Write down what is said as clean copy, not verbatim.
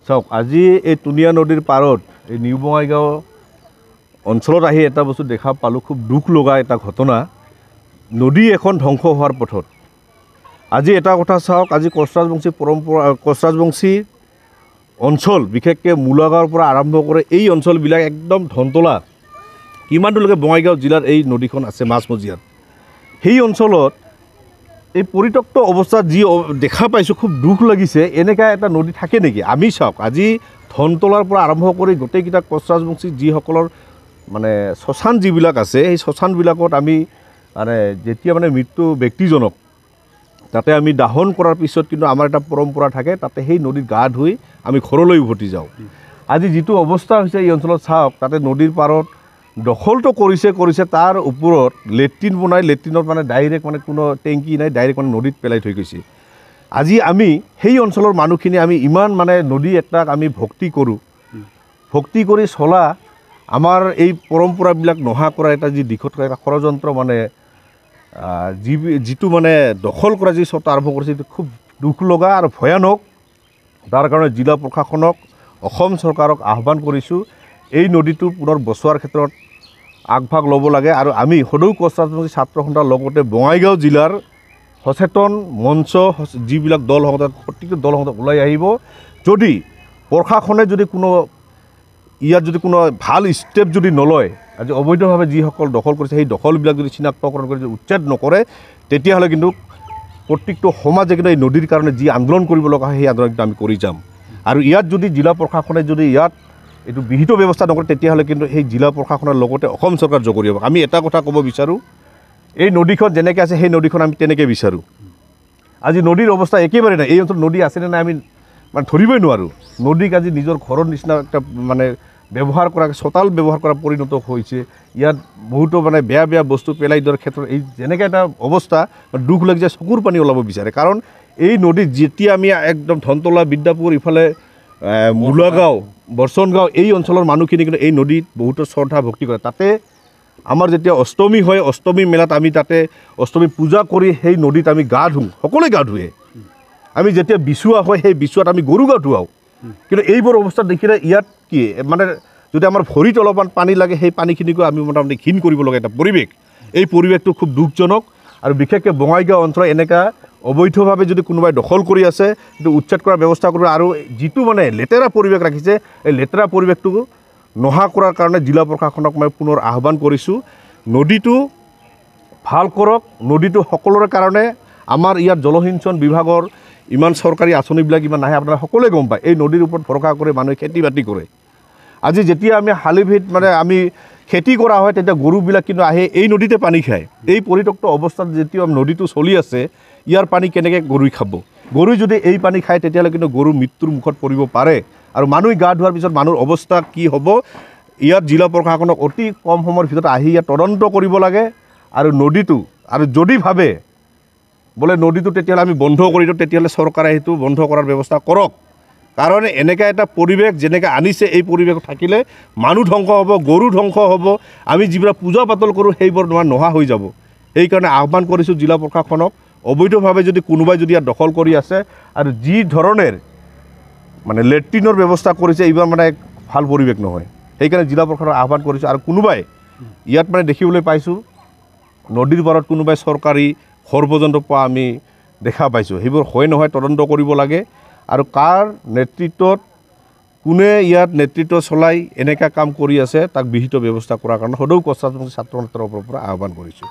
চাওক আজি এই টুনিয়া নদীৰ পাৰত এই নিউ বঙাইগাঁও অঞ্চলত আহি এটা বস্তু দেখা পালোঁ, খুব দুখ লগা এটা ঘটনা। নদী এখন ধ্বংস হোৱাৰ পথত। আজি এটা কথা চাওক, আজি কোচৰাজবংশী পৰম্পৰা কোচৰাজবংশী অঞ্চল বিশেষকৈ মূলাগাঁৱৰ পৰা আৰম্ভ কৰে এই অঞ্চলবিলাক একদম ধনতলা কিমান দূৰলৈকে বঙাইগাঁও জিলাৰ এই নদীখন আছে মাজমজিয়াত। সেই অঞ্চলত এই পৰিত্যক্ত অৱস্থাত যি দেখা পাইছোঁ, খুব দুখ লাগিছে। এনেকুৱা এটা নদী থাকে নেকি? আমি চাওক, আজি ধনতলাৰ পৰা আৰম্ভ কৰি গোটেইকেইটা কোচৰাজবংশী যিসকলৰ মানে শ্মশান যিবিলাক আছে, সেই শ্মশানবিলাকত আমি মানে যেতিয়া মানে মৃত্যু ব্যক্তিজনক তাতে আমি দাহন কৰাৰ পিছত কিন্তু আমাৰ এটা পৰম্পৰা থাকে, তাতে সেই নদীত গা ধুই আমি ঘৰলৈ উভতি যাওঁ। আজি যিটো অৱস্থা হৈছে এই অঞ্চলত চাওক, তাতে নদীৰ পাৰত দখলটো কৰিছে তাৰ ওপৰত লেট্ৰিন বনাই, লেট্ৰিনত মানে ডাইৰেক্ট মানে কোনো টেংকি নাই, ডাইৰেক্ট মানে নদীত পেলাই থৈ গৈছে। আজি আমি সেই অঞ্চলৰ মানুহখিনি আমি ইমান মানে নদী এটাক আমি ভক্তি কৰোঁ, ভক্তি কৰি চলা আমাৰ এই পৰম্পৰাবিলাক নোহোৱা কৰা এটা যি দিশত এটা ষড়যন্ত্ৰ মানে যিটো মানে দখল কৰা যি চৰ্ত আৰম্ভ কৰিছে, এইটো খুব দুখ লগা আৰু ভয়ানক। তাৰ কাৰণে জিলা প্ৰশাসনক, অসম চৰকাৰক আহ্বান কৰিছোঁ, এই নদীটো পুনৰ বচোৱাৰ ক্ষেত্ৰত আগভাগ ল'ব লাগে। আৰু আমি সদৌ কোচৰাজবংশী ছাত্ৰ সন্থাৰ লগতে বঙাইগাঁও জিলাৰ সচেতন মঞ্চ যিবিলাক দল সংগঠন, প্ৰত্যেকটো দল সংগঠন ওলাই আহিব। যদি প্ৰশাসনে যদি ইয়াত যদি কোনো ভাল ষ্টেপ যদি নলয়, আজি অবৈধভাৱে যিসকল দখল কৰিছে সেই দখলবিলাক যদি চিনাক্তকৰণ কৰি উচ্ছেদ নকৰে, তেতিয়াহ'লে কিন্তু প্ৰত্যেকটো সমাজে কিন্তু এই নদীৰ কাৰণে যি আন্দোলন কৰিব লগা হয় সেই আন্দোলন আমি কৰি যাম। আৰু ইয়াত যদি জিলা প্ৰশাসনে যদি ইয়াত এইটো বিহিত ব্যৱস্থা নকৰে, তেতিয়াহ'লে কিন্তু সেই জিলা প্ৰশাসনৰ লগতে অসম চৰকাৰ জগৰীয়া হ'ব। আমি এটা কথা ক'ব বিচাৰোঁ, এই নদীখন যেনেকৈ আছে সেই নদীখন আমি তেনেকৈ বিচাৰোঁ। আজি নদীৰ অৱস্থা একেবাৰে নাই। এই অঞ্চলত নদী আছেনে নাই আমি মানে ধৰিবই নোৱাৰোঁ। নদীক আজি নিজৰ ঘৰৰ নিচিনা একটা মানে ব্যৱহাৰ কৰা, চোতাল ব্যৱহাৰ কৰা পৰিণত হৈছে। ইয়াত বহুতো মানে বেয়া বেয়া বস্তু পেলাই দিয়াৰ ক্ষেত্ৰত এই যেনেকৈ এটা অৱস্থা, দুখ লাগি যায়, চকুৰ পানী ওলাব বিচাৰে। কাৰণ এই নদীত যেতিয়া আমি একদম ধনতলা, বিদ্যাপুৰ, ইফালে মূলাগাঁও, বৰচনগাঁও এই অঞ্চলৰ মানুহখিনি কিন্তু এই নদীত বহুতো শ্ৰদ্ধা ভক্তি কৰে। তাতে আমাৰ যেতিয়া অষ্টমী হয়, অষ্টমী মেলাত আমি তাতে অষ্টমী পূজা কৰি সেই নদীত আমি গা ধুওঁ, সকলোৱে গা ধুৱে। আমি যেতিয়া বিচুৱা হয় সেই বিচুৱাত আমি গৰু গা ধুৱাওঁ। কিন্তু এইবোৰ অৱস্থা দেখিলে ইয়াত কি মানে যদি আমাৰ ভৰিত অলপমান পানী লাগে, সেই পানীখিনিকো আমি মোটামুটি ঘীণ কৰিব লগা এটা পৰিৱেশ। এই পৰিৱেশটো খুব দুখজনক। আৰু বিশেষকৈ বঙাইগাঁও অঞ্চলত এনেকুৱা অবৈধভাৱে যদি কোনোবাই দখল কৰি আছে, সেইটো উচ্ছেদ কৰাৰ ব্যৱস্থা কৰিব। আৰু যিটো মানে লেতেৰা পৰিৱেশ ৰাখিছে, এই লেতেৰা পৰিৱেশটো নোহোৱা কৰাৰ কাৰণে জিলা প্ৰশাসনক মই পুনৰ আহ্বান কৰিছোঁ, নদীটো ভাল কৰক। নদীটো সকলোৰে কাৰণে। আমাৰ ইয়াত জলসিঞ্চন বিভাগৰ ইমান চৰকাৰী আঁচনিবিলাক ইমান নাহে, আপোনালোকে সকলোৱে গম পায়। এই নদীৰ ওপৰত ভৰসা কৰি মানুহে খেতি বাতি কৰে। আজি যেতিয়া আমি শালিভিত মানে আমি খেতি কৰা হয়, তেতিয়া গৰুবিলাক কিন্তু আহে এই নদীতে পানী খায়। এই পৰিত্যক্ত অৱস্থাত যেতিয়া নদীটো চলি আছে, ইয়াৰ পানী কেনেকৈ গৰুই খাব? গৰুই যদি এই পানী খায়, তেতিয়াহ'লে কিন্তু গৰু মৃত্যুৰ মুখত পৰিব পাৰে। আৰু মানুহ গা ধোৱাৰ পিছত মানুহৰ অৱস্থা কি হ'ব? ইয়াত জিলা প্ৰশাসনক অতি কম সময়ৰ ভিতৰত আহি ইয়াত তদন্ত কৰিব লাগে। আৰু নদীটো আৰু যদি ভাবে বোলে নদীটো তেতিয়াহ'লে আমি বন্ধ কৰি দিওঁ, তেতিয়াহ'লে চৰকাৰে সেইটো বন্ধ কৰাৰ ব্যৱস্থা কৰক। কাৰণ এনেকুৱা এটা পৰিৱেশ যেনেকৈ আনিছে, এই পৰিৱেশ থাকিলে মানুহ ধ্বংস হ'ব, গৰু ধ্বংস হ'ব, আমি যিবিলাক পূজা পাতল কৰোঁ সেইবোৰ নোহোৱা হৈ যাব। সেইকাৰণে আহ্বান কৰিছোঁ জিলা প্ৰশাসনক, অবৈধভাৱে যদি কোনোবাই যদি ইয়াত দখল কৰি আছে আৰু যি ধৰণৰ মানে লেট্ৰিনৰ ব্যৱস্থা কৰিছে, এইবাৰ মানে ভাল পৰিৱেশ নহয়। সেইকাৰণে জিলা প্ৰশাসনক আহ্বান কৰিছোঁ। আৰু কোনোবাই ইয়াত মানে দেখিবলৈ পাইছোঁ, নদীৰ পাৰত কোনোবাই চৰকাৰী ঘৰ পৰ্যন্ত পোৱা আমি দেখা পাইছোঁ। সেইবোৰ হয় নহয়, তদন্ত কৰিব লাগে। আৰু কাৰ নেতৃত্বত কোনে ইয়াত নেতৃত্ব চলাই এনেকুৱা কাম কৰি আছে, তাক বিহিত ব্যৱস্থা কৰাৰ কাৰণে সদৌ কোচৰাজবংশী ছাত্ৰ সন্থাৰ পৰা আহ্বান কৰিছোঁ।